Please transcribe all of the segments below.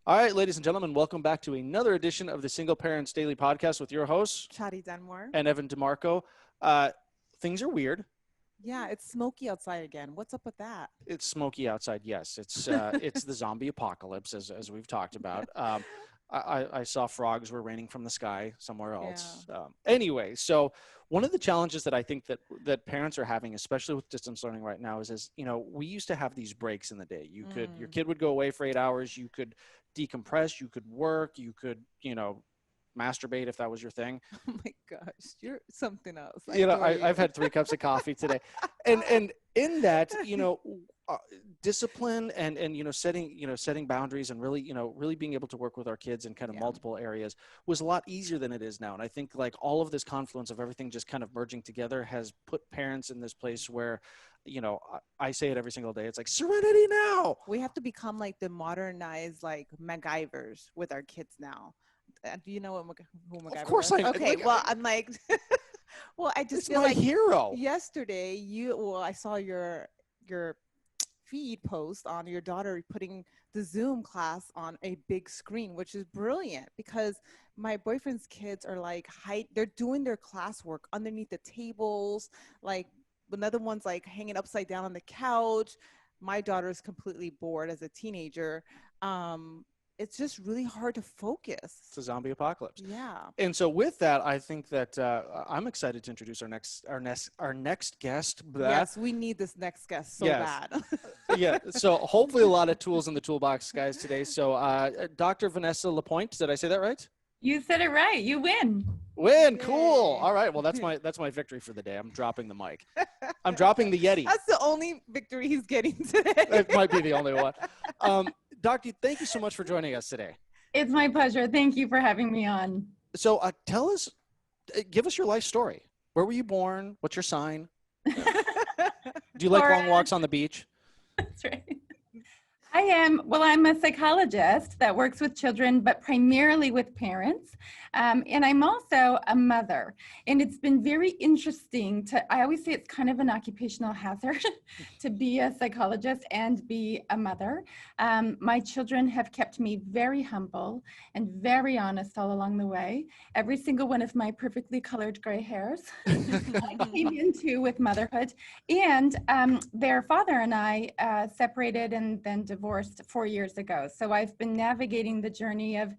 All right, ladies and gentlemen, welcome back to another edition of the Single Parents Daily Podcast with your hosts, Chady Dunmore. and Evan DeMarco. Things are weird. Yeah, it's smoky outside again. What's up with that? It's smoky outside. Yes, it's it's the zombie apocalypse, as we've talked about. I saw frogs were raining from the sky somewhere else. Yeah. Anyway, so one of the challenges that I think that parents are having, especially with distance learning right now, is we used to have these breaks in the day. Your kid would go away for 8 hours. You could decompress. You could work. You could masturbate if that was your thing. Oh my gosh, you're something else. I've had 3 cups of coffee today, and in that, discipline and setting boundaries and really being able to work with our kids in kind of multiple areas was a lot easier than it is now. And I think like all of this confluence of everything just kind of merging together has put parents in this place where, I say it every single day. It's like serenity now. We have to become like the modernized like MacGyvers with our kids now. Do you know who MacGyver Of course was? I. Okay, well, I'm like, well, I just feel my like hero. yesterday I saw your feed post on your daughter putting the Zoom class on a big screen, which is brilliant because my boyfriend's kids are like they're doing their classwork underneath the tables, like another one's like hanging upside down on the couch. My daughter is completely bored as a teenager. It's just really hard to focus. It's a zombie apocalypse. Yeah. And so with that, I think that I'm excited to introduce our next guest. Yes, we need this next guest so bad. Yeah. So hopefully a lot of tools in the toolbox, guys, today. So Dr. Vanessa Lapointe, did I say that right? You said it right. You win. Win. Cool. All right. Well, that's my victory for the day. I'm dropping the mic. I'm dropping the Yeti. That's the only victory he's getting today. It might be the only one. Doctor, thank you so much for joining us today. It's my pleasure. Thank you for having me on. So give us your life story. Where were you born? What's your sign? Do you like long walks on the beach? That's right. I'm a psychologist that works with children, but primarily with parents. And I'm also a mother. And it's been very interesting I always say it's kind of an occupational hazard to be a psychologist and be a mother. My children have kept me very humble and very honest all along the way. Every single one of my perfectly colored gray hairs I came into with motherhood. And their father and I separated and then divorced 4 years ago. So I've been navigating the journey of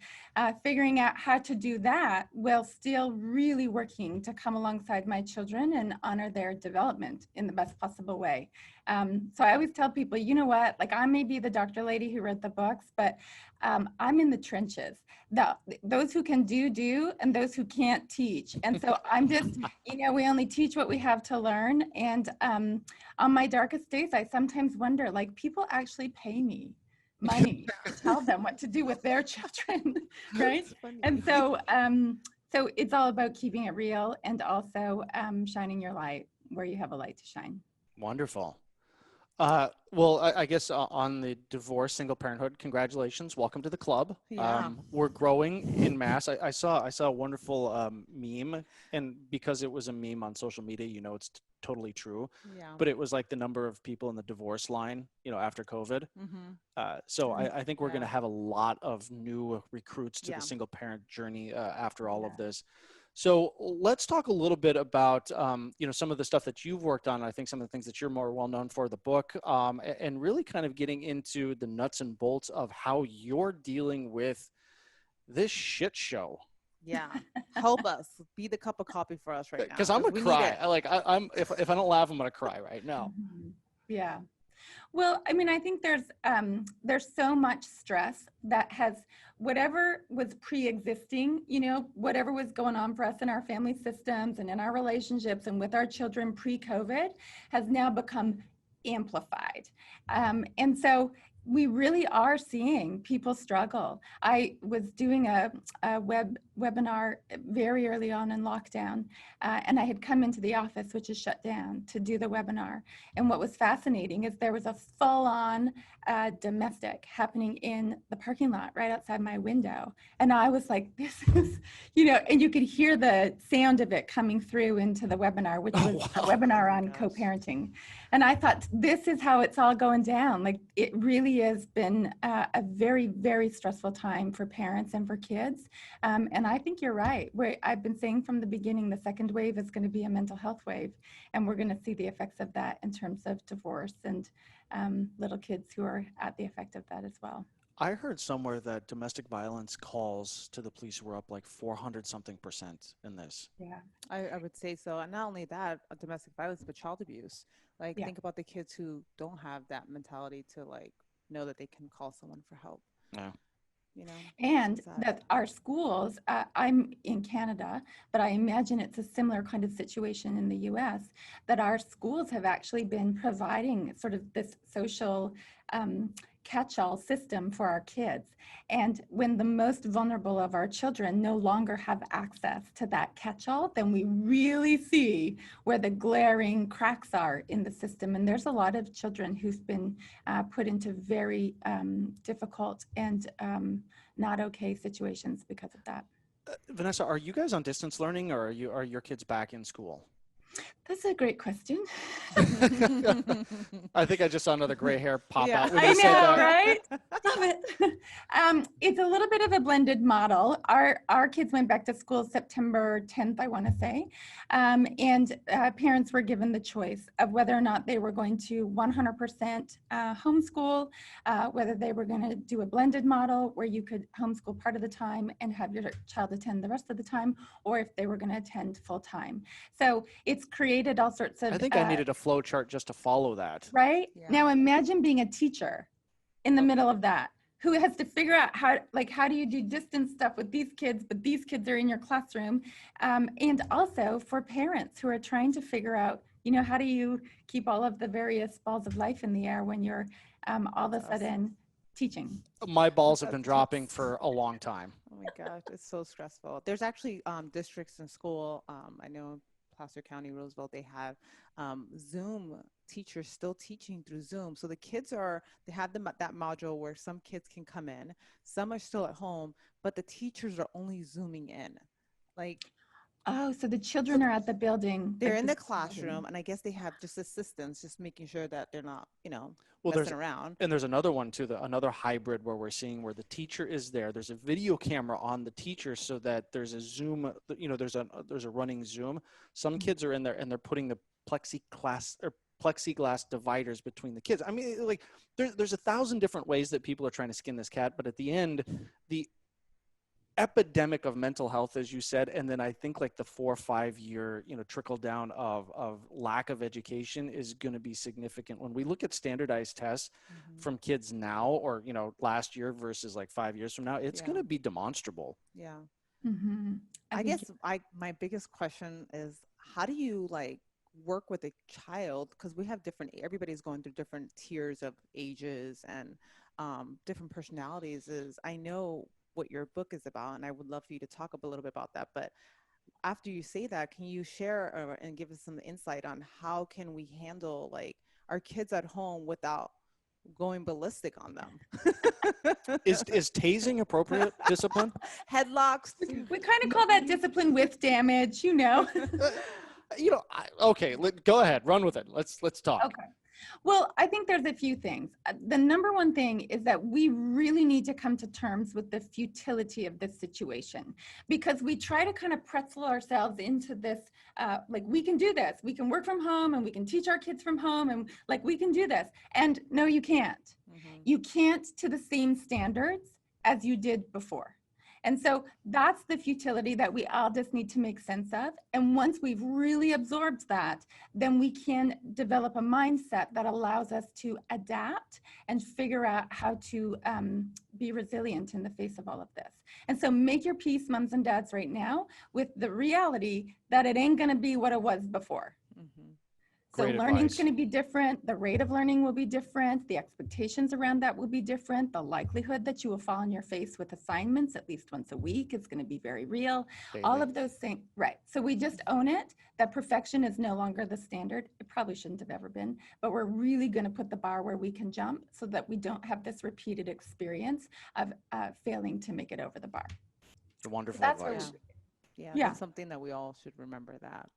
figuring out how to do that while still really working to come alongside my children and honor their development in the best possible way. So I always tell people, you know what, like I may be the doctor lady who wrote the books, but I'm in the trenches. Those who can do, and those who can't teach. And so I'm just, we only teach what we have to learn. And on my darkest days, I sometimes wonder, like people actually pay me money to tell them what to do with their children, right? And so it's all about keeping it real and also shining your light where you have a light to shine. Wonderful. Well, I guess on the divorce, single parenthood, congratulations. Welcome to the club. Yeah. We're growing in mass. I saw a wonderful meme, and because it was a meme on social media, it's totally true. Yeah. But it was like the number of people in the divorce line, after COVID. Mm-hmm. So I think we're going to have a lot of new recruits to the single parent journey after all of this. So let's talk a little bit about, some of the stuff that you've worked on. I think some of the things that you're more well known for, the book, and really kind of getting into the nuts and bolts of how you're dealing with this shit show. Yeah. Help us. Be the cup of coffee for us right now. Because I'm going to cry. If I don't laugh, I'm going to cry right now. Yeah. Well, I mean, I think there's so much stress that has whatever was pre-existing, whatever was going on for us in our family systems and in our relationships and with our children pre-COVID has now become amplified. And so we really are seeing people struggle. I was doing a webinar very early on in lockdown, and I had come into the office, which is shut down, to do the webinar. And what was fascinating is there was a full-on domestic happening in the parking lot right outside my window. And I was like, this is, and you could hear the sound of it coming through into the webinar, which was a webinar on co-parenting. And I thought, this is how it's all going down. Like, it really really has been a very, very stressful time for parents and for kids. And I think you're right. I've been saying from the beginning, the second wave is going to be a mental health wave. And we're going to see the effects of that in terms of divorce and little kids who are at the effect of that as well. I heard somewhere that domestic violence calls to the police were up like 400 something percent in this. Yeah, I would say so. And not only that, domestic violence, but child abuse. Like, Yeah. think about the kids who don't have that mentality to like know that they can call someone for help. Yeah. You know, And sad. that our schools, I'm in Canada, but I imagine it's a similar kind of situation in the US, that our schools have actually been providing sort of this social catch-all system for our kids. And when the most vulnerable of our children no longer have access to that catch-all, then we really see where the glaring cracks are in the system. And there's a lot of children who've been put into very difficult and not okay situations because of that. Vanessa, are you guys on distance learning, or are your kids back in school? That's a great question. I think I just saw another gray hair pop out when I you said know, that. right? Stop it. It's a little bit of a blended model. Our kids went back to school September 10th, I want to say. And parents were given the choice of whether or not they were going to 100% homeschool, whether they were going to do a blended model where you could homeschool part of the time and have your child attend the rest of the time, or if they were going to attend full time. So it's created all sorts of... I think I needed a flow chart just to follow that. Right? Yeah. Now imagine being a teacher in the middle of that, who has to figure out how do you do distance stuff with these kids, but these kids are in your classroom. And also for parents who are trying to figure out, how do you keep all of the various balls of life in the air when you're all of a sudden teaching? My balls have been dropping for a long time. Oh my gosh, it's so stressful. There's actually districts in school. I know Placer County, Roosevelt, they have Zoom teachers still teaching through Zoom. So the kids they have that module where some kids can come in, some are still at home, but the teachers are only Zooming in. Like, oh, so the children are at the building. they're in the classroom, and I guess they have just assistants, just making sure that they're not, messing around. And there's another one too, another hybrid where we're seeing where the teacher is there. There's a video camera on the teacher so that there's a Zoom, there's a running Zoom. Some kids are in there and they're putting the plexiglass dividers between the kids. I mean, like there's 1,000 different ways that people are trying to skin this cat, but at the end, the epidemic of mental health, as you said, and then I think like the 4 or 5 year, trickle down of lack of education is going to be significant. When we look at standardized tests from kids now, or last year versus like 5 years from now, it's going to be demonstrable. Yeah. Mm-hmm. I guess my biggest question is, how do you work with a child? Because everybody's going through different tiers of ages and different personalities. I know what your book is about, and I would love for you to talk a little bit about that. But after you say that, can you share and give us some insight on how can we handle our kids at home without going ballistic on them? Is tasing appropriate discipline? Headlocks. We kind of call that discipline with damage, Okay, go ahead, run with it. Let's talk. Okay. Well, I think there's a few things. The number one thing is that we really need to come to terms with the futility of this situation, because we try to kind of pretzel ourselves into this, we can do this. We can work from home and we can teach our kids from home and we can do this. And no, you can't. Mm-hmm. You can't to the same standards as you did before. And so that's the futility that we all just need to make sense of. And once we've really absorbed that, then we can develop a mindset that allows us to adapt and figure out how to be resilient in the face of all of this. And so make your peace, moms and dads, right now with the reality that it ain't going to be what it was before. Mm-hmm. So learning's going to be different. The rate of learning will be different. The expectations around that will be different. The likelihood that you will fall on your face with assignments at least once a week is going to be very real. Daily. All of those things, right. So we just own it, that perfection is no longer the standard. It probably shouldn't have ever been, but we're really going to put the bar where we can jump so that we don't have this repeated experience of failing to make it over the bar. It's a wonderful advice. Yeah, that's something that we all should remember that.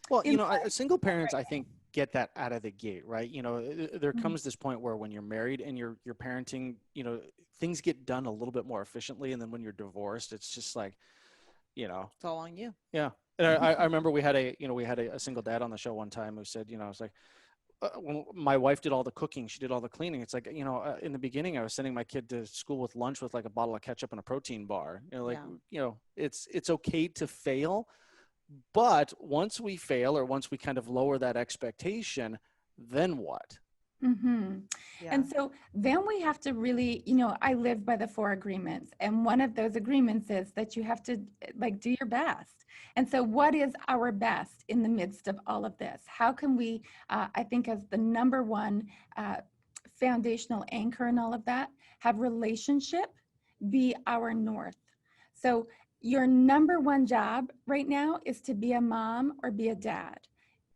Well, single parents, I think, get that out of the gate, right? You know, there comes this point where when you're married and you're parenting, you know, things get done a little bit more efficiently. And then when you're divorced, it's just like, you know, It's all on you. yeah. And I remember we had a single dad on the show one time who said, you know, I was like, when my wife did all the cooking, she did all the cleaning. It's like, you know, in the beginning, I was sending my kid to school with lunch with like a bottle of ketchup and a protein bar. You know, like, you know, it's okay to fail, but once we fail or once we kind of lower that expectation, then what? And so then we have to really, you know, I live by the 4 agreements. And one of those agreements is that you have to like do your best. And so what is our best in the midst of all of this? How can we, I think as the number one foundational anchor in all of that, have relationship be our north. So your number one job right now is to be a mom or be a dad.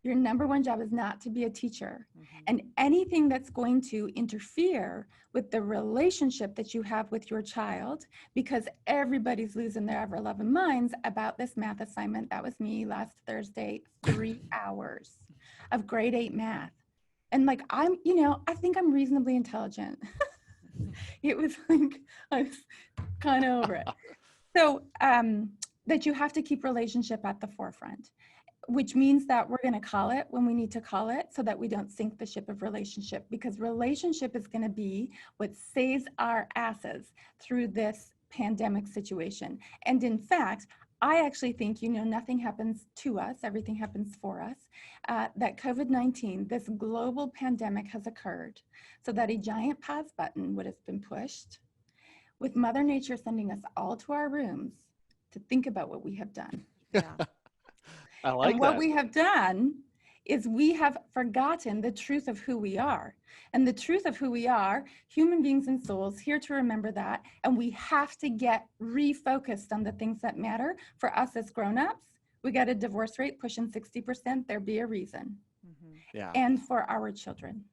Your number one job is not to be a teacher. And anything that's going to interfere with the relationship that you have with your child, because everybody's losing their ever-loving minds about this math assignment. That was me last Thursday, 3 hours of grade 8 math. And like, I'm, you know, I think I'm reasonably intelligent. It was like, I was kind of over it. So that you have to keep relationship at the forefront, which means that we're going to call it when we need to call it so that we don't sink the ship of relationship, because relationship is going to be what saves our asses through this pandemic situation. And in fact, I actually think, you know, nothing happens to us, everything happens for us, that COVID-19, this global pandemic has occurred so that a giant pause button would have been pushed, with Mother Nature sending us all to our rooms to think about what we have done. I like and what that. we have done is we have forgotten the truth of who we are. And the truth of who we are, human beings and souls, here to remember that. And we have to get refocused on the things that matter. For us as grown-ups, we got a divorce rate pushing 60%. There be a reason. And for our children.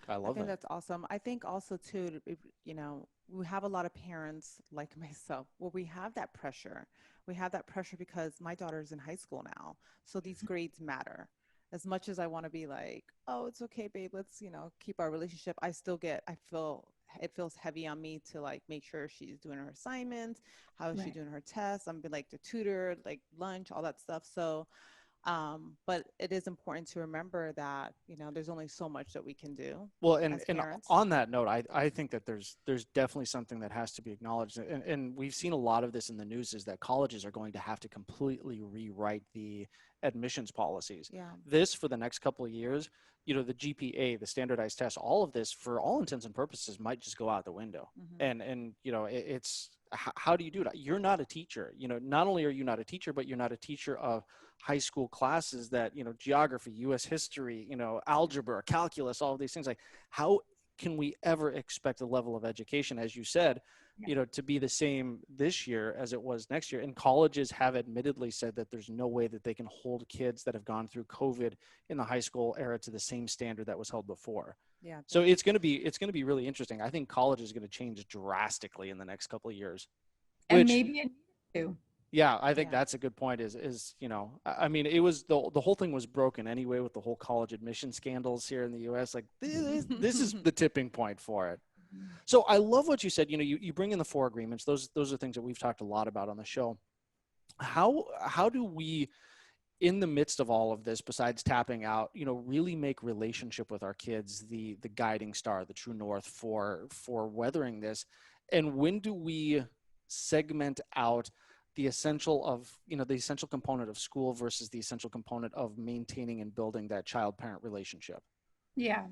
I love think that. that's awesome. I think also too, you know, we have a lot of parents like myself where we have that pressure. We have that pressure because my daughter's in high school now. So these grades matter. As much as I want to be like, oh, it's okay, babe, let's, you know, keep our relationship. I feel it feels heavy on me to like make sure she's doing her assignments. How is she doing her tests? I'm being like the tutor, like lunch, all that stuff. So but it is important to remember that, you know, there's only so much that we can do. Well, and on that note, I think that there's definitely something that has to be acknowledged. And we've seen a lot of this in the news, is that colleges are going to have to completely rewrite the admissions policies. This, for the next couple of years, you know, the GPA, the standardized test, all of this, for all intents and purposes, might just go out the window. And you know, it's, how do you do it? You're not a teacher. You know, not only are you not a teacher, but you're not a teacher of high school classes that, you know, geography, US history, you know, algebra, calculus, all of these things. Like, how can we ever expect a level of education, as you said, you know, to be the same this year as it was next year? And colleges have admittedly said that there's no way that they can hold kids that have gone through COVID in the high school era to the same standard that was held before. So it's going to be really interesting. I think college is going to change drastically in the next couple of years. And maybe it needs to. Yeah, I think that's a good point. Is you know, I mean, it was the whole thing was broken anyway with the whole college admission scandals here in the U.S. Like, this is the tipping point for it. So I love what you said. You know, you bring in the 4 agreements. Those are things that we've talked a lot about on the show. How do we, in the midst of all of this, besides tapping out, you know, really make relationship with our kids the guiding star, the true north for weathering this? And when do we segment out the essential component of school versus the essential component of maintaining and building that child-parent relationship? Yeah.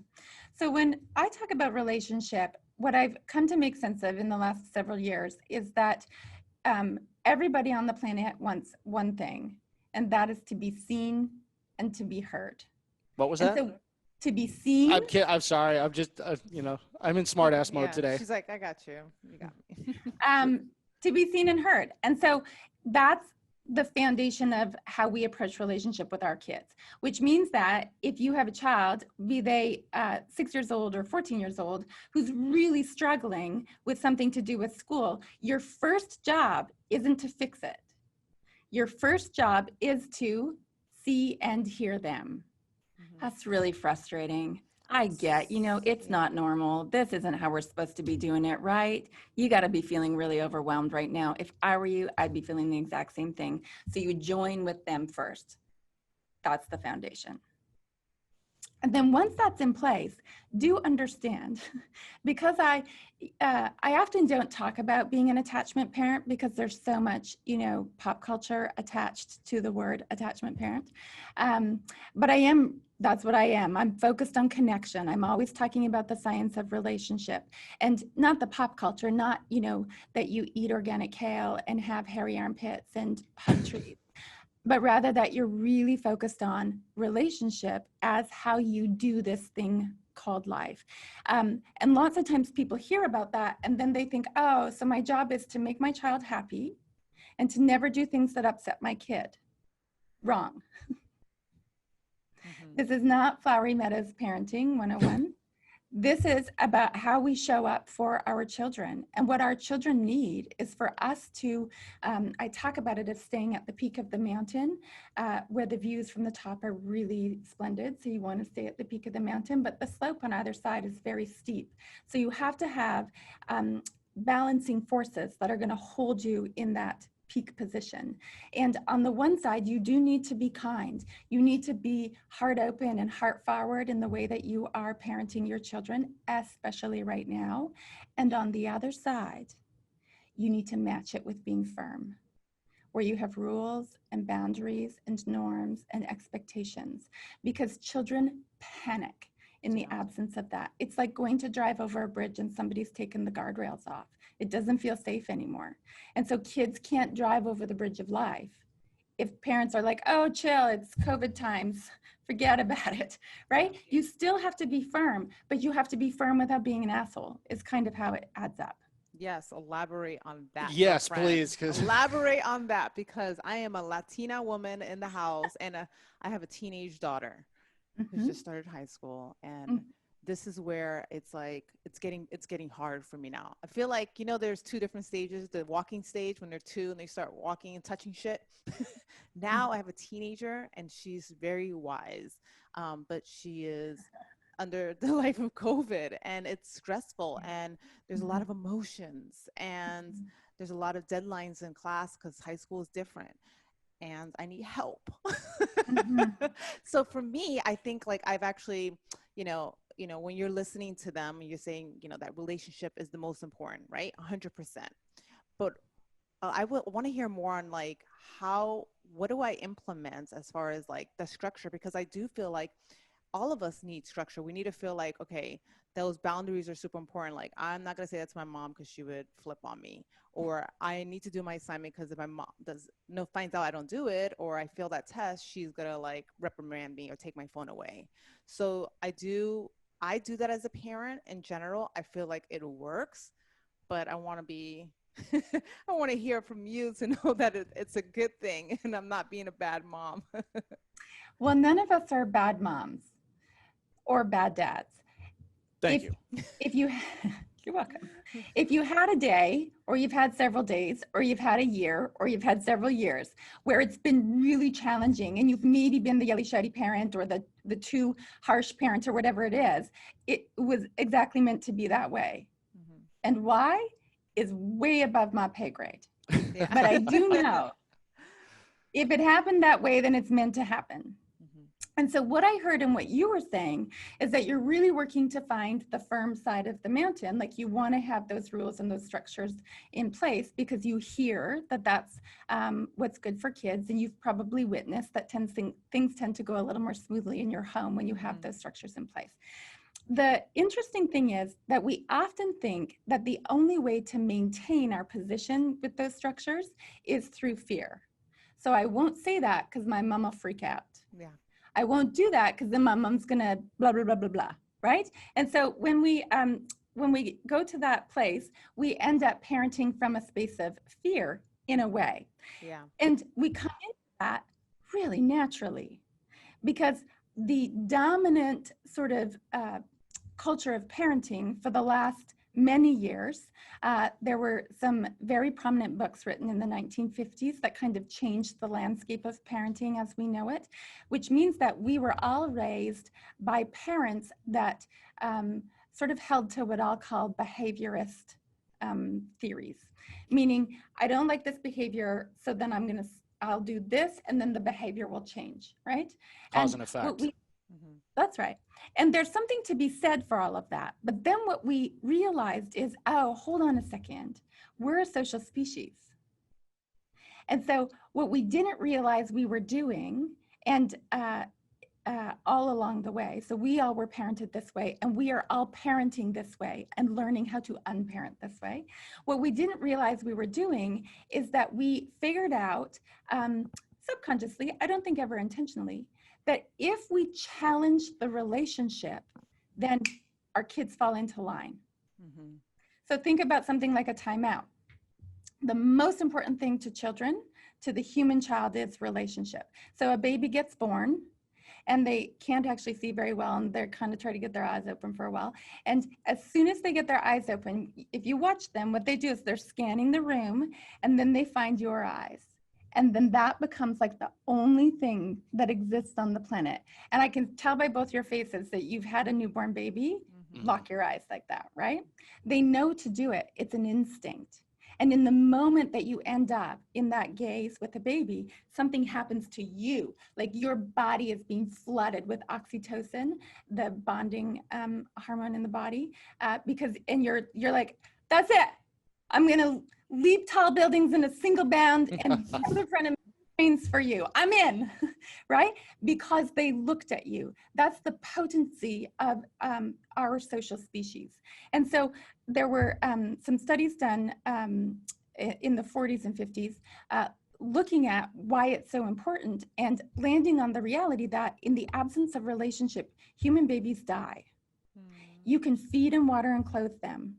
So when I talk about relationship, what I've come to make sense of in the last several years is that everybody on the planet wants one thing, and that is to be seen and to be heard. What was that? So, to be seen. I'm sorry. I'm just, you know, I'm in smart ass mode today. She's like, I got you. You got me. To be seen and heard. And so that's the foundation of how we approach relationship with our kids, which means that if you have a child, be they 6 years old or 14 years old, who's really struggling with something to do with school, your first job isn't to fix it. Your first job is to see and hear them. That's really frustrating. I get, it's not normal. This isn't how we're supposed to be doing it, right? You got to be feeling really overwhelmed right now. If I were you, I'd be feeling the exact same thing. So you join with them first. That's the foundation. And then once that's in place, do understand, because I often don't talk about being an attachment parent because there's so much, pop culture attached to the word attachment parent. But that's what I am. I'm focused on connection. I'm always talking about the science of relationship, and not the pop culture, not, that you eat organic kale and have hairy armpits and hug trees, but rather that you're really focused on relationship as how you do this thing called life. And lots of times people hear about that and then they think, oh, so my job is to make my child happy and to never do things that upset my kid. Wrong. This is not Flowery Meadows Parenting 101. This is about how we show up for our children, and what our children need is for us to, I talk about it as staying at the peak of the mountain, where the views from the top are really splendid. So you want to stay at the peak of the mountain, but the slope on either side is very steep. So you have to have balancing forces that are going to hold you in that peak position. And on the one side, you do need to be kind. You need to be heart open and heart forward in the way that you are parenting your children, especially right now. And on the other side, you need to match it with being firm, where you have rules and boundaries and norms and expectations, because children panic in the absence of that. It's like going to drive over a bridge and somebody's taken the guardrails off. It doesn't feel safe anymore. And so kids can't drive over the bridge of life if parents are like, oh, chill, it's COVID times, forget about it, right? You still have to be firm, but you have to be firm without being an asshole, is kind of how it adds up. Yes, elaborate on that. Yes, please. Elaborate on that, because I am a Latina woman in the house, and I have a teenage daughter who's just started high school, and this is where it's like it's getting hard for me now. I feel like, there's two different stages: the walking stage when they're 2 and they start walking and touching shit. Now I have a teenager, and she's very wise, but she is under the life of COVID, and it's stressful, and there's a lot of emotions, and there's a lot of deadlines in class because high school is different, and I need help. So for me, I think like I've actually, when you're listening to them, you're saying, that relationship is the most important, right? 100%. But I want to hear more on like what do I implement as far as like the structure? Because I do feel like all of us need structure. We need to feel like, okay, those boundaries are super important. Like, I'm not going to say that to my mom because she would flip on me. Or I need to do my assignment because if my mom finds out I don't do it, or I fail that test, she's going to like reprimand me or take my phone away. So I do that as a parent in general. I feel like it works, but I want to hear from you to know that it's a good thing and I'm not being a bad mom. Well, none of us are bad moms or bad dads. Thank you. If you, you're welcome. If you had a day, or you've had several days, or you've had a year, or you've had several years where it's been really challenging, and you've maybe been the yelly shouty parent or the too harsh parent or whatever it was exactly meant to be that way. And why is way above my pay grade. Yeah. But I do know if it happened that way, then it's meant to happen. And so what I heard and what you were saying is that you're really working to find the firm side of the mountain. Like, you want to have those rules and those structures in place because you hear that that's what's good for kids. And you've probably witnessed that things tend to go a little more smoothly in your home when you have those structures in place. The interesting thing is that we often think that the only way to maintain our position with those structures is through fear. So I won't say that because my mom will freak out. Yeah. I won't do that because then my mom's gonna blah, blah, blah, blah, blah, right? And so when we go to that place, we end up parenting from a space of fear in a way. Yeah. And we come into that really naturally because the dominant sort of culture of parenting for the last many years. There were some very prominent books written in the 1950s that kind of changed the landscape of parenting as we know it, which means that we were all raised by parents that sort of held to what I'll call behaviorist theories, meaning I don't like this behavior, so then I'll do this, and then the behavior will change, right? Cause and effect. That's right. And there's something to be said for all of that. But then what we realized is, oh, hold on a second. We're a social species. And so what we didn't realize we were doing, and all along the way, so we all were parented this way, and we are all parenting this way and learning how to unparent this way. What we didn't realize we were doing is that we figured out subconsciously, I don't think ever intentionally, that if we challenge the relationship, then our kids fall into line. So think about something like a timeout. The most important thing to children, to the human child, is relationship. So a baby gets born and they can't actually see very well, and they're kind of trying to get their eyes open for a while. And as soon as they get their eyes open, if you watch them, what they do is they're scanning the room, and then they find your eyes. And then that becomes like the only thing that exists on the planet. And I can tell by both your faces that you've had a newborn baby. Lock your eyes like that, right? They know to do it. It's an instinct. And in the moment that you end up in that gaze with a baby, something happens to you. Like your body is being flooded with oxytocin, the bonding hormone in the body, and you're like, that's it. I'm gonna leap tall buildings in a single bound and jump in front of trains for you. I'm in, right? Because they looked at you. That's the potency of our social species. And so there were some studies done in the 40s and 50s looking at why it's so important and landing on the reality that in the absence of relationship, human babies die. You can feed and water and clothe them,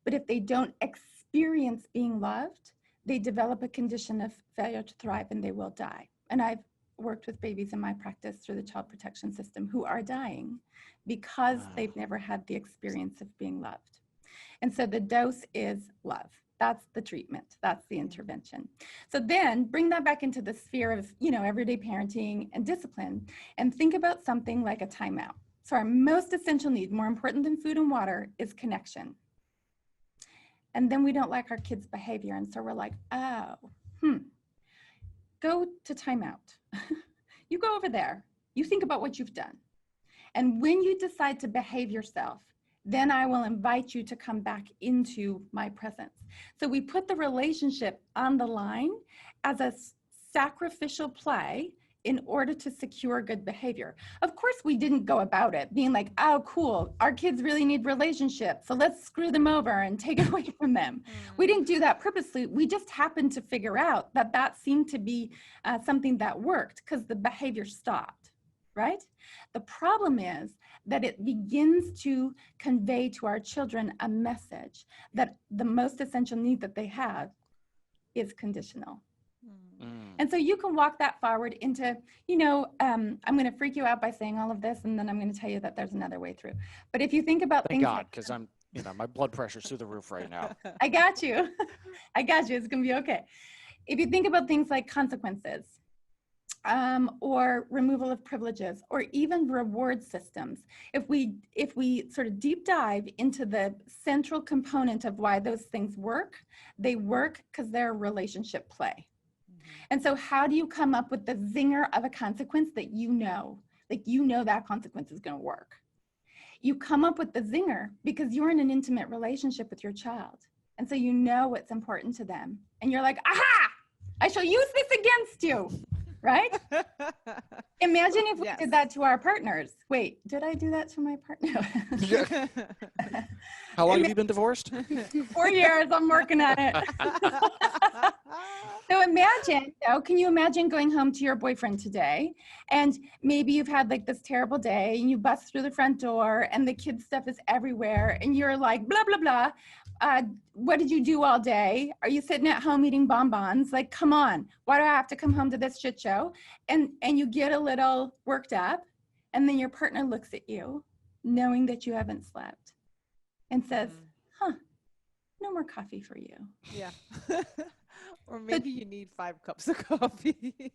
but if they don't experience being loved, they develop a condition of failure to thrive and they will die. And I've worked with babies in my practice through the child protection system who are dying because they've never had the experience of being loved. And so the dose is love. That's the treatment. That's the intervention. So then bring that back into the sphere of, everyday parenting and discipline, and think about something like a timeout. So our most essential need, more important than food and water, is connection. And then we don't like our kids' behavior. And so we're like, go to timeout. You go over there. You think about what you've done. And when you decide to behave yourself, then I will invite you to come back into my presence. So we put the relationship on the line as a sacrificial play in order to secure good behavior. Of course, we didn't go about it being like, oh, cool, our kids really need relationships, so let's screw them over and take it away from them. We didn't do that purposely. We just happened to figure out that that seemed to be something that worked because the behavior stopped, right? The problem is that it begins to convey to our children a message that the most essential need that they have is conditional. And so you can walk that forward into, I'm going to freak you out by saying all of this, and then I'm going to tell you that there's another way through. But if you think about Thank things God, because I'm, my blood pressure's through the roof right now. I got you. I got you. It's going to be okay. If you think about things like consequences, or removal of privileges, or even reward systems, if we sort of deep dive into the central component of why those things work, they work because they're a relationship play. And so how do you come up with the zinger of a consequence that that consequence is going to work? You come up with the zinger because you're in an intimate relationship with your child. And so what's important to them. And you're like, aha, I shall use this against you, right? Imagine if we did that to our partners. Wait, did I do that to my partner? How long have you been divorced? 4 years, I'm working on it. So imagine, can you imagine going home to your boyfriend today, and maybe you've had like this terrible day and you bust through the front door and the kids' stuff is everywhere and you're like, blah, blah, blah. What did you do all day? Are you sitting at home eating bonbons? Like, come on, why do I have to come home to this shit show? And you get a little worked up, and then your partner looks at you knowing that you haven't slept and says, no more coffee for you. Yeah. Or maybe you need 5 cups of coffee.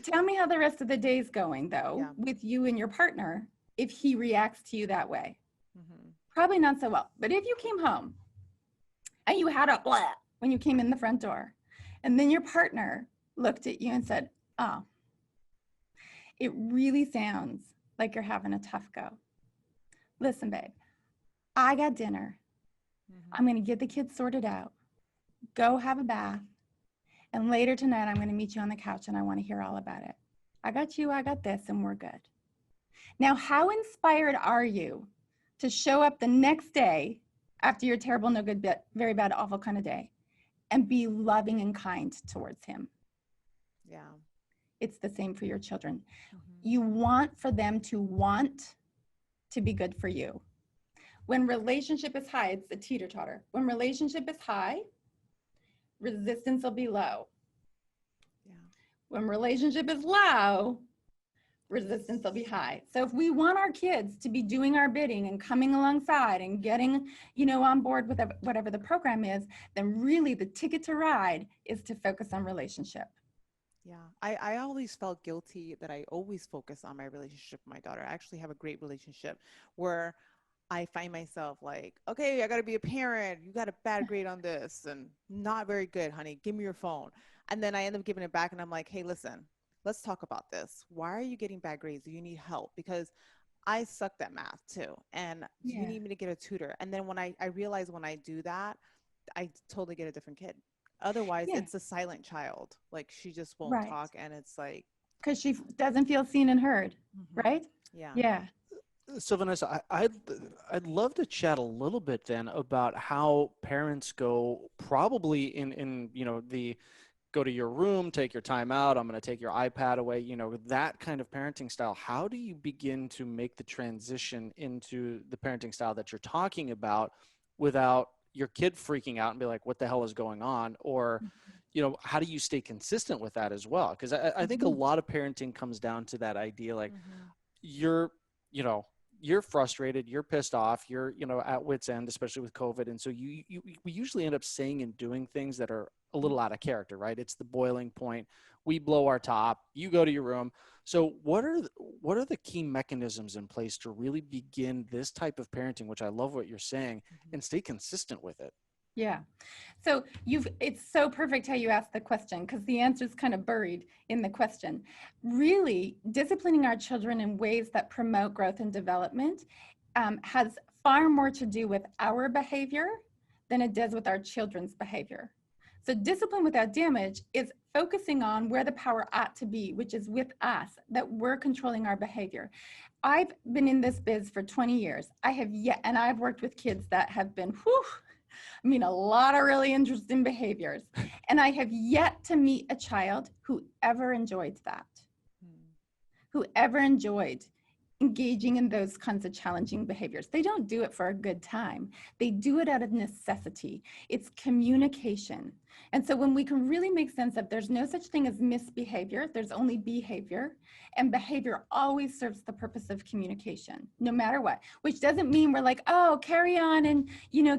Tell me how the rest of the day's going, though, Yeah. with you and your partner, if he reacts to you that way. Mm-hmm. Probably not so well. But if you came home and you had a blah when you came in the front door, and then your partner looked at you and said, oh, it really sounds like you're having a tough go. Listen, babe, I got dinner. Mm-hmm. I'm going to get the kids sorted out. Go have a bath. And later tonight, I'm going to meet you on the couch and I want to hear all about it. I got you, I got this, and we're good. Now, how inspired are you to show up the next day after your terrible, no good, very bad, awful kind of day and be loving and kind towards him? Yeah. It's the same for your children. Mm-hmm. You want for them to want to be good for you. When relationship is high, it's a teeter-totter. When relationship is high, resistance will be low. Yeah. When relationship is low, resistance will be high. So if we want our kids to be doing our bidding and coming alongside and getting, on board with whatever the program is, then really the ticket to ride is to focus on relationship. Yeah. I always felt guilty that I always focus on my relationship with my daughter. I actually have a great relationship where I find myself like, okay, I got to be a parent. You got a bad grade on this and not very good, honey. Give me your phone. And then I end up giving it back and I'm like, hey, listen, let's talk about this. Why are you getting bad grades? Do you need help? Because I sucked at math too. And do you need me to get a tutor? And then when I realize when I do that, I totally get a different kid. Otherwise, it's a silent child. Like she just won't talk. And it's like. Because she doesn't feel seen and heard, right? Yeah. Yeah. So Vanessa, I'd love to chat a little bit then about how parents go probably in the go to your room, take your time out, I'm going to take your iPad away, that kind of parenting style. How do you begin to make the transition into the parenting style that you're talking about without your kid freaking out and be like, what the hell is going on? Or, how do you stay consistent with that as well? Because I think a lot of parenting comes down to that idea, like you're frustrated, you're pissed off, you're, at wit's end, especially with COVID. And so we usually end up saying and doing things that are a little out of character, right? It's the boiling point. We blow our top, you go to your room. So what are the key mechanisms in place to really begin this type of parenting, which I love what you're saying, and stay consistent with it? Yeah. So it's so perfect how you asked the question, because the answer is kind of buried in the question. Really, disciplining our children in ways that promote growth and development has far more to do with our behavior than it does with our children's behavior. So discipline without damage is focusing on where the power ought to be, which is with us, that we're controlling our behavior. I've been in this biz for 20 years. And I've worked with kids that have been, a lot of really interesting behaviors. And I have yet to meet a child who ever enjoyed that, who ever enjoyed engaging in those kinds of challenging behaviors. They don't do it for a good time. They do it out of necessity. It's communication. And so when we can really make sense of there's no such thing as misbehavior, there's only behavior, and behavior always serves the purpose of communication, no matter what, which doesn't mean we're like, oh, carry on and,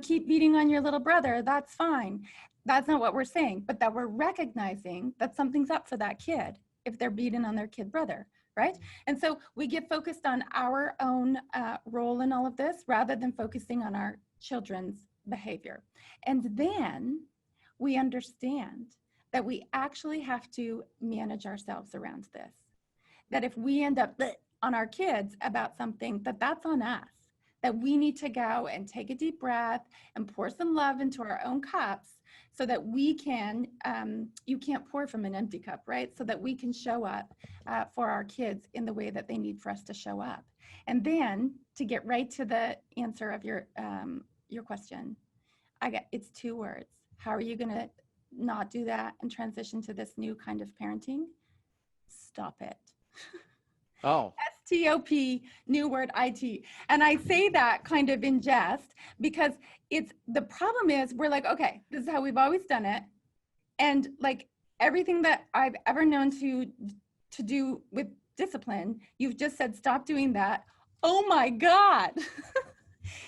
keep beating on your little brother. That's fine. That's not what we're saying, but that we're recognizing that something's up for that kid if they're beating on their kid brother. Right? And so we get focused on our own role in all of this rather than focusing on our children's behavior. And then we understand that we actually have to manage ourselves around this. That if we end up on our kids about something, that's on us. That we need to go and take a deep breath and pour some love into our own cups so that we can, you can't pour from an empty cup, right? So that we can show up for our kids in the way that they need for us to show up. And then to get right to the answer of your question, it's 2 words. How are you gonna not do that and transition to this new kind of parenting? Stop it. Oh. STOP, new word IT. And I say that kind of in jest because the problem is we're like, okay, this is how we've always done it. And like everything that I've ever known to do with discipline, you've just said, stop doing that. Oh my God.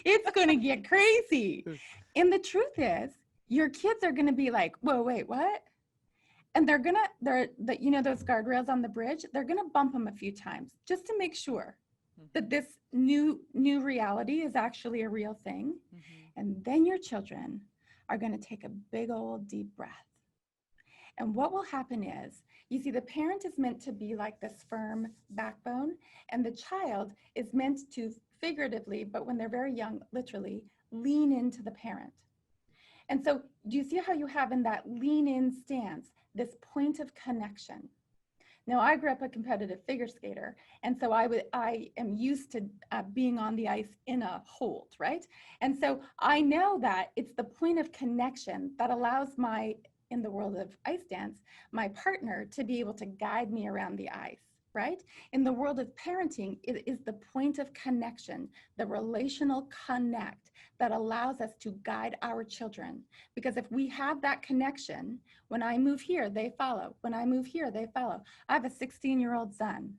It's going to get crazy. And the truth is, your kids are going to be like, whoa, wait, what? And you know, those guardrails on the bridge, they're going to bump them a few times just to make sure that this new reality is actually a real thing. And then your children are going to take a big old deep breath. And what will happen is, you see, the parent is meant to be like this firm backbone, and the child is meant to figuratively, but when they're very young, literally, lean into the parent. And so do you see how you have in that lean in stance, this point of connection? Now, I grew up a competitive figure skater, and so I am used to being on the ice in a hold, right? And so I know that it's the point of connection that allows in the world of ice dance, my partner to be able to guide me around the ice, right? In the world of parenting, it is the point of connection, the relational connect that allows us to guide our children. Because if we have that connection, when I move here, they follow. When I move here, they follow. I have a 16-year-old son,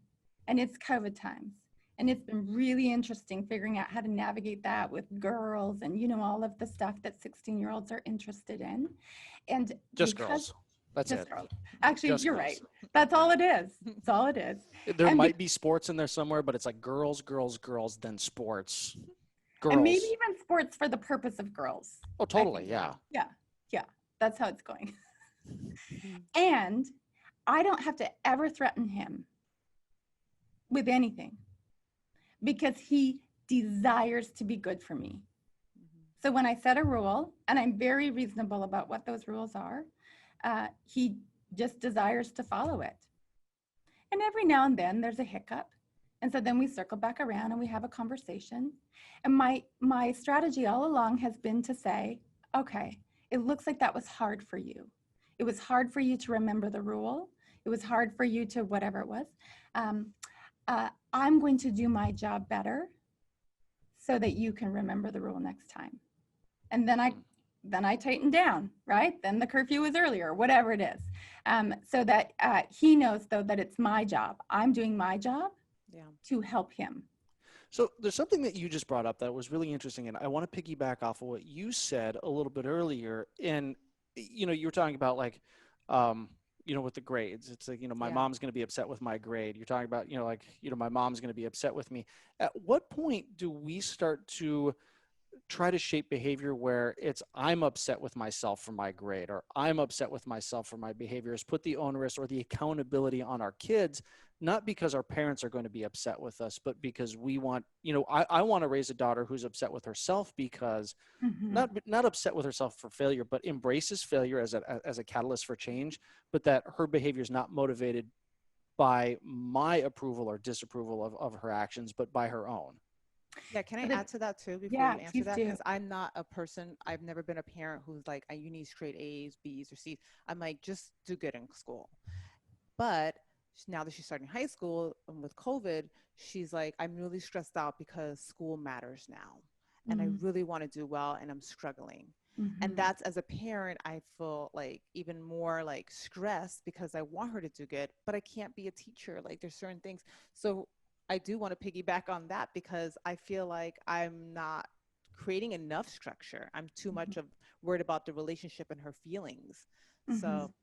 and it's COVID times. And it's been really interesting figuring out how to navigate that with girls and, you know, all of the stuff that 16-year-olds are interested in. And just girls. That's it. Girls. Actually, just you're girls. right. That's all it is. That's all it is. There might be sports in there somewhere, but it's like girls, girls, girls, then sports. Girls. And maybe even sports for the purpose of girls. Oh, totally. Yeah. Yeah. That's how it's going. And I don't have to ever threaten him with anything because he desires to be good for me. So when I set a rule, and I'm very reasonable about what those rules are, he just desires to follow it. And every now and then there's a hiccup. And so then we circle back around and we have a conversation. And my strategy all along has been to say, okay, it looks like that was hard for you. It was hard for you to remember the rule. It was hard for you to whatever it was. I'm going to do my job better so that you can remember the rule next time. And then I tighten down, right? Then the curfew is earlier, whatever it is. So that he knows, though, that it's my job. I'm doing my job to help him. So there's something that you just brought up that was really interesting, and I want to piggyback off of what you said a little bit earlier. And, you know, you were talking about like, you know, with the grades, it's like, you know, my mom's going to be upset with my grade. You're talking about, you know, like, you know, my mom's going to be upset with me. At what point do we start to try to shape behavior where it's I'm upset with myself for my grade, or I'm upset with myself for my behaviors, put the onus or the accountability on our kids, not because our parents are going to be upset with us, but because we want, you know, I want to raise a daughter who's upset with herself because not upset with herself for failure, but embraces failure as a catalyst for change, but that her behavior is not motivated by my approval or disapproval of her actions, but by her own. Yeah, can I add to that too before you answer that? Because I'm not a person, I've never been a parent who's like, you need straight A's, B's, or C's. I'm like, just do good in school. But now that she's starting high school and with COVID, she's like, I'm really stressed out because school matters now. And I really want to do well and I'm struggling. And that's, as a parent, I feel like even more like stressed because I want her to do good, but I can't be a teacher. Like there's certain things. So I do want to piggyback on that because I feel like I'm not creating enough structure. I'm too much worried about the relationship and her feelings. So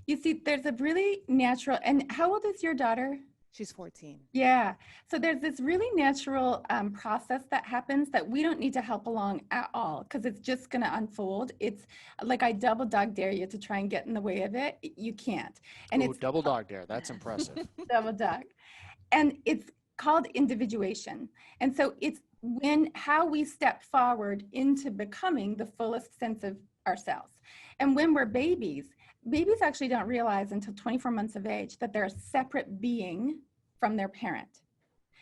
you see, there's a really natural, and how old is your daughter? She's 14. Yeah. So there's this really natural process that happens that we don't need to help along at all because it's just going to unfold. It's like I double dog dare you to try and get in the way of it. You can't. And it's double dog dare. That's impressive. Double dog. And it's called individuation. And so it's how we step forward into becoming the fullest sense of ourselves. And when we're babies actually don't realize until 24 months of age that they're a separate being from their parent.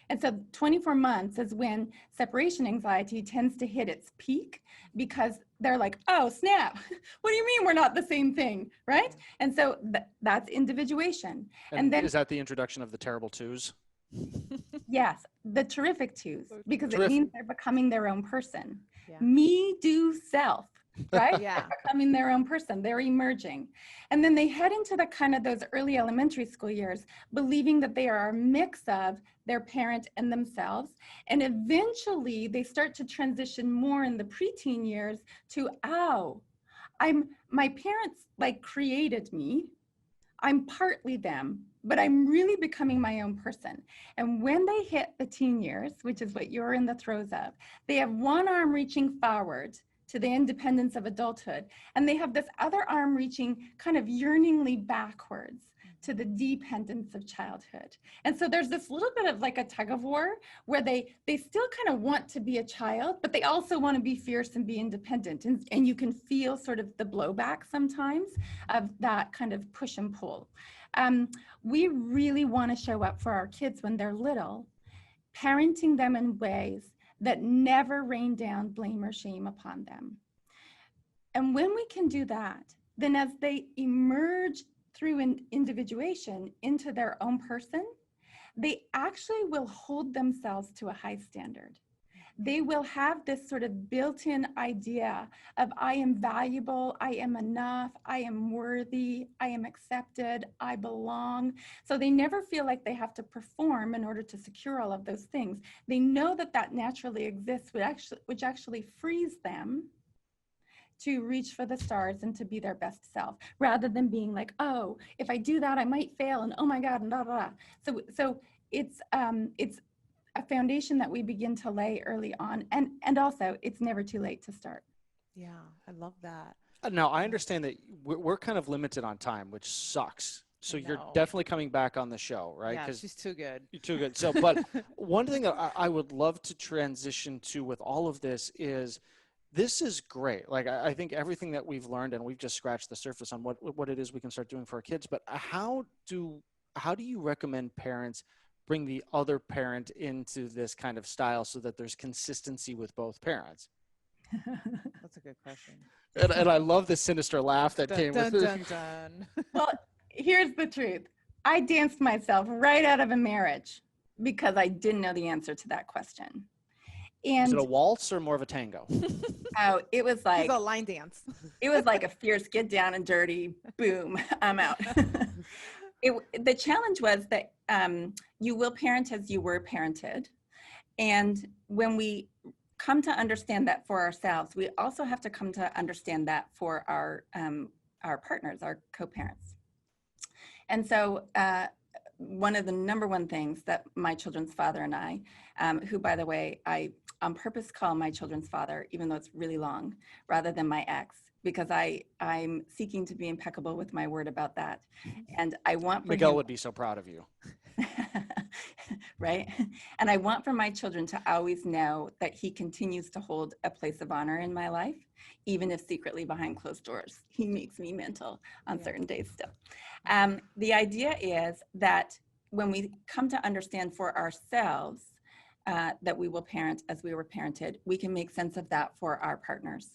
And so 24 months is when separation anxiety tends to hit its peak because they're like, oh, snap. What do you mean we're not the same thing, right? And so that's individuation. And then, is that the introduction of the terrible twos? Yes, the terrific twos, because it means they're becoming their own person. Me, do, self. right? Yeah. They're becoming their own person. They're emerging. And then they head into the kind of those early elementary school years, believing that they are a mix of their parent and themselves. And eventually they start to transition more in the preteen years to, oh, my parents like created me. I'm partly them, but I'm really becoming my own person. And when they hit the teen years, which is what you're in the throes of, they have one arm reaching forward to the independence of adulthood, and they have this other arm reaching kind of yearningly backwards to the dependence of childhood. And so there's this little bit of like a tug of war where they still kind of want to be a child, but they also want to be fierce and be independent. And you can feel sort of the blowback sometimes of that kind of push and pull. We really want to show up for our kids when they're little, parenting them in ways that never rain down blame or shame upon them. And when we can do that, then as they emerge through individuation into their own person, they actually will hold themselves to a high standard. They will have this sort of built-in idea of I am valuable, I am enough, I am worthy, I am accepted, I belong. So they never feel like they have to perform in order to secure all of those things. They know that that naturally exists, which actually frees them to reach for the stars and to be their best self, rather than being like, oh, if I do that, I might fail, and oh my God, and blah, blah, blah. So it's a foundation that we begin to lay early on. And also, it's never too late to start. Yeah, I love that. Now, I understand that we're kind of limited on time, which sucks. So you're definitely coming back on the show, right? Yeah, she's too good. You're too good. So, but one thing that I would love to transition to with all of this is, this is great. Like, I think everything that we've learned, and we've just scratched the surface on what it is we can start doing for our kids, but how do you recommend parents bring the other parent into this kind of style so that there's consistency with both parents? That's a good question. And I love the sinister laugh that came with it. Dun, dun. Well, here's the truth. I danced myself right out of a marriage because I didn't know the answer to that question. And is it a waltz or more of a tango? Oh, it was like a line dance. It was like a fierce get down and dirty, boom, I'm out. The challenge was that you will parent as you were parented. And when we come to understand that for ourselves, we also have to come to understand that for our partners, our co-parents. And so one of the number one things that my children's father and I, who, by the way, I on purpose call my children's father, even though it's really long, rather than my ex, because I'm seeking to be impeccable with my word about that. And I want for Miguel would be so proud of you. Right? And I want for my children to always know that he continues to hold a place of honor in my life, even if secretly behind closed doors. He makes me mental on certain days still. The idea is that when we come to understand for ourselves that we will parent as we were parented, we can make sense of that for our partners,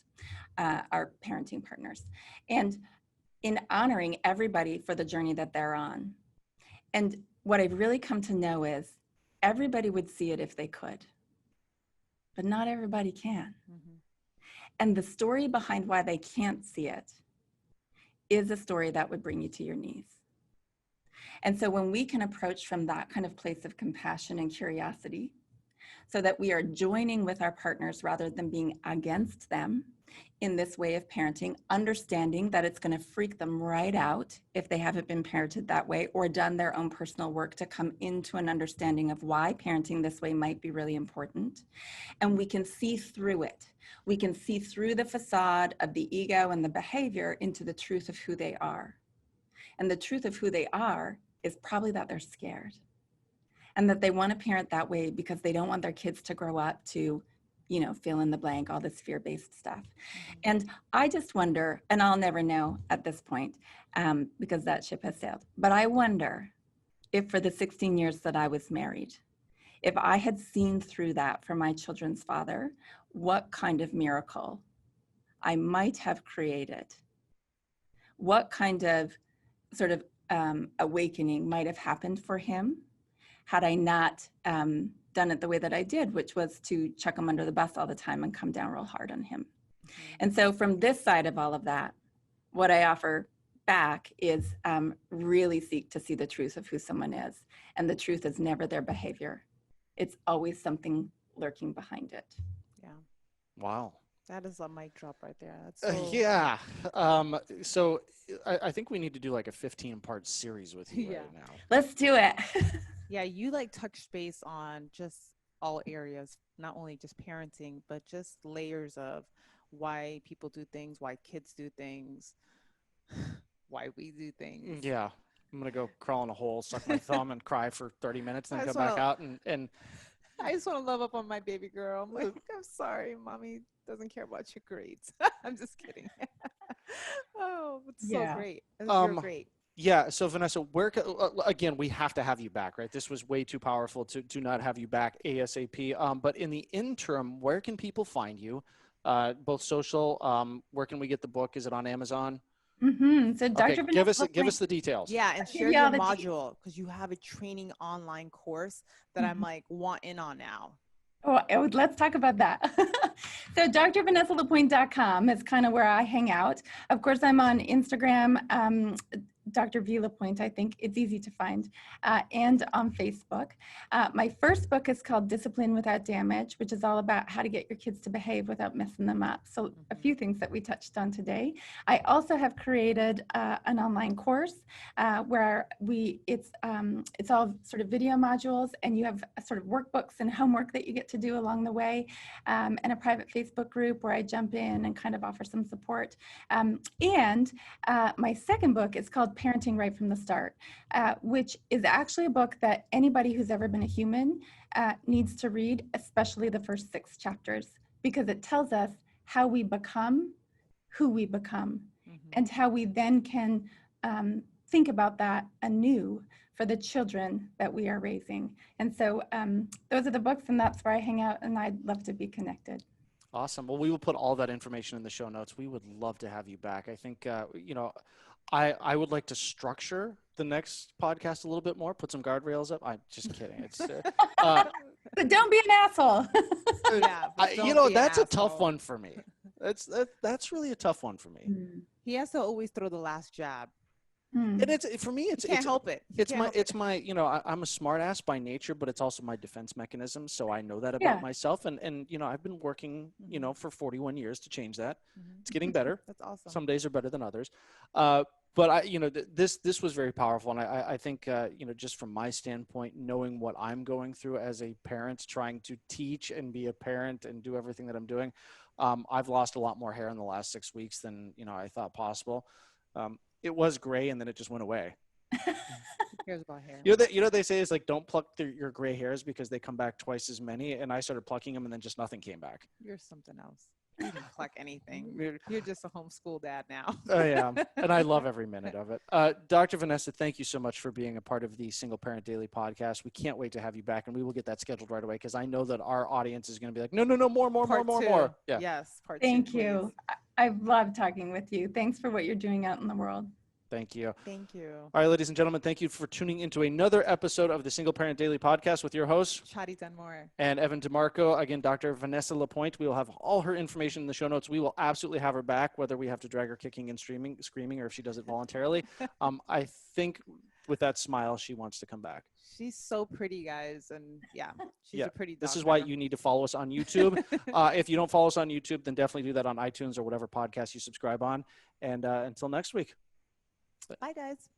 our parenting partners, and in honoring everybody for the journey that they're on. And what I've really come to know is everybody would see it if they could, but not everybody can. Mm-hmm. And the story behind why they can't see it is a story that would bring you to your knees. And so when we can approach from that kind of place of compassion and curiosity, so that we are joining with our partners rather than being against them in this way of parenting, understanding that it's going to freak them right out if they haven't been parented that way or done their own personal work to come into an understanding of why parenting this way might be really important. And we can see through it. We can see through the facade of the ego and the behavior into the truth of who they are. And the truth of who they are is probably that they're scared. And that they want to parent that way because they don't want their kids to grow up to, you know, fill in the blank, all this fear-based stuff. Mm-hmm. And I just wonder, and I'll never know at this point because that ship has sailed, but I wonder if for the 16 years that I was married, if I had seen through that for my children's father, what kind of miracle I might have created. What kind of sort of awakening might have happened for him had I not done it the way that I did, which was to chuck him under the bus all the time and come down real hard on him. And so from this side of all of that, what I offer back is really seek to see the truth of who someone is. And the truth is never their behavior. It's always something lurking behind it. Yeah. Wow. That is a mic drop right there. That's yeah. So I think we need to do like a 15-part series with you right now. Let's do it. Yeah, you like touch base on just all areas, not only just parenting, but just layers of why people do things, why kids do things, why we do things. Yeah. I'm going to go crawl in a hole, suck my thumb and cry for 30 minutes, then come back out and I just want to love up on my baby girl. I'm like, I'm sorry, mommy doesn't care about your grades. I'm just kidding. Oh, it's so great. You're great. Yeah. So Vanessa, again, we have to have you back, right? This was way too powerful to not have you back ASAP. But in the interim, where can people find you? Both social, where can we get the book? Is it on Amazon? So Dr. Vanessa, give us the details. Yeah, and share your module, because you have a training online course that I'm like want in on now. Oh, let's talk about that. So drvanessalapointe.com is kind of where I hang out. Of course, I'm on Instagram, Dr. V. Lapointe, I think it's easy to find, and on Facebook. My first book is called Discipline Without Damage, which is all about how to get your kids to behave without messing them up. So a few things that we touched on today. I also have created an online course where it's all sort of video modules, and you have sort of workbooks and homework that you get to do along the way, and a private Facebook group where I jump in and kind of offer some support. And my second book is called Parenting Right from the Start, which is actually a book that anybody who's ever been a human needs to read, especially the first 6 chapters, because it tells us how we become who we become, and how we then can think about that anew for the children that we are raising. And so those are the books, and that's where I hang out, and I'd love to be connected. Awesome. Well, we will put all that information in the show notes. We would love to have you back. I think, I would like to structure the next podcast a little bit more, put some guardrails up. I'm just kidding. It's but don't be an asshole. Yeah, that's a tough one for me. That's really a tough one for me. He has to always throw the last jab. And for me, you can't help it. It's my, I'm a smart ass by nature, but it's also my defense mechanism. So I know that about myself. And, I've been working, for 41 years to change that. It's getting better. That's awesome. Some days are better than others. But this was very powerful. And I think, just from my standpoint, knowing what I'm going through as a parent, trying to teach and be a parent and do everything that I'm doing, I've lost a lot more hair in the last 6 weeks than, I thought possible. It was gray and then it just went away. Who cares about hair? They say is like, don't pluck your gray hairs because they come back twice as many. And I started plucking them and then just nothing came back. You're something else. You didn't pluck anything. You're just a homeschool dad now. I am. And I love every minute of it. Dr. Vanessa, thank you so much for being a part of the Single Parent Daily podcast. We can't wait to have you back, and we will get that scheduled right away because I know that our audience is going to be like, no, more. Yeah. Yes. Part Thank 2, you. I've loved talking with you. Thanks for what you're doing out in the world. Thank you. Thank you. All right, ladies and gentlemen, thank you for tuning into another episode of the Single Parent Daily Podcast with your hosts, Chady Dunmore and Evan DeMarco. Again, Dr. Vanessa Lapointe. We will have all her information in the show notes. We will absolutely have her back, whether we have to drag her kicking and screaming, or if she does it voluntarily. I think with that smile, she wants to come back. She's so pretty, guys. And she's a pretty doctor. This is why you need to follow us on YouTube. If you don't follow us on YouTube, then definitely do that on iTunes or whatever podcast you subscribe on. And until next week. Bye, guys.